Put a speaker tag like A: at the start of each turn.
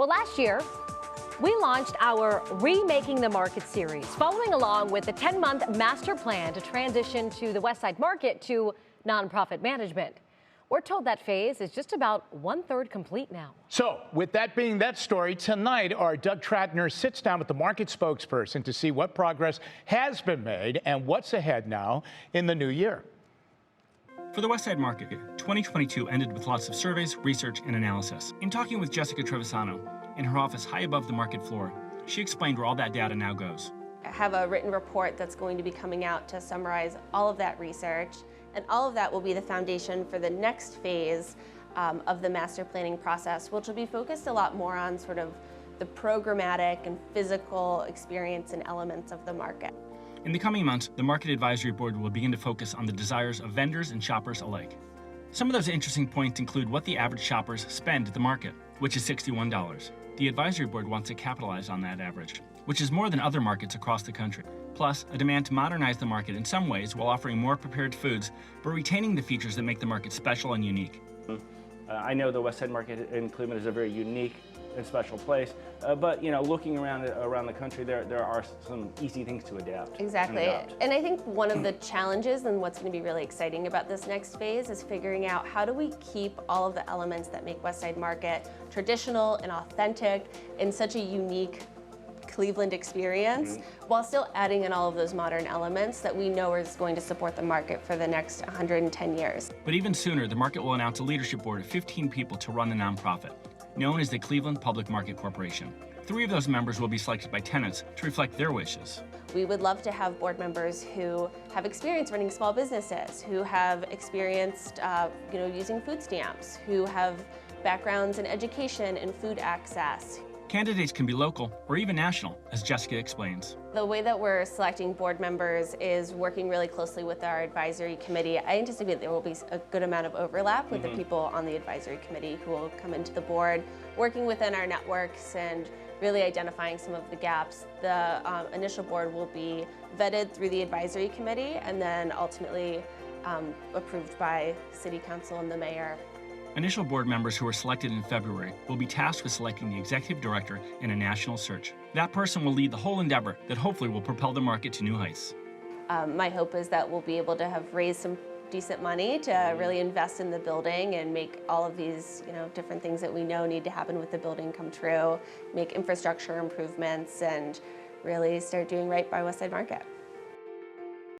A: Well, last year, we launched our Remaking the Market series, following along with the 10-month master plan to transition to the West Side Market to nonprofit management. We're told that phase is just about one-third complete now.
B: So, with that being that story, tonight our Doug Tratner sits down with the market spokesperson to see what progress has been made and what's ahead now in the new year.
C: For the West Side Market, 2022 ended with lots of surveys, research, and analysis. In talking with Jessica Trivisonno in her office high above the market floor, she explained where all that data now goes.
D: I have a written report that's going to be coming out to summarize all of that research, and all of that will be the foundation for the next phase of the master planning process, which will be focused a lot more on sort of the programmatic and physical experience and elements of the market.
C: In the coming months, the Market Advisory Board will begin to focus on the desires of vendors and shoppers alike. Some of those interesting points include what the average shoppers spend at the market, which is $61. The Advisory Board wants to capitalize on that average, which is more than other markets across the country. Plus, a demand to modernize the market in some ways while offering more prepared foods, but retaining the features that make the market special and unique.
E: I know the West Side Market in Cleveland is a very unique and special place, but looking around the country, there are some easy things to adapt.
D: Exactly, and I think one of the challenges and what's going to be really exciting about this next phase is figuring out how do we keep all of the elements that make West Side Market traditional and authentic in such a unique Cleveland experience, while still adding in all of those modern elements that we know is going to support the market for the next 110 years.
C: But even sooner, the market will announce a leadership board of 15 people to run the nonprofit, known as the Cleveland Public Market Corporation. 3 of those members will be selected by tenants to reflect their wishes.
D: We would love to have board members who have experience running small businesses, who have experienced using food stamps, who have backgrounds in education and food access.
C: Candidates can be local or even national, as Jessica explains.
D: The way that we're selecting board members is working really closely with our advisory committee. I anticipate there will be a good amount of overlap with the people on the advisory committee who will come into the board, working within our networks and really identifying some of the gaps. The initial board will be vetted through the advisory committee and then ultimately approved by City Council and the mayor.
C: Initial board members who were selected in February will be tasked with selecting the executive director in a national search. That person will lead the whole endeavor that hopefully will propel the market to new heights.
D: My hope is that we'll be able to have raised some decent money to really invest in the building and make all of these different things that we know need to happen with the building come true, make infrastructure improvements, and really start doing right by West Side Market.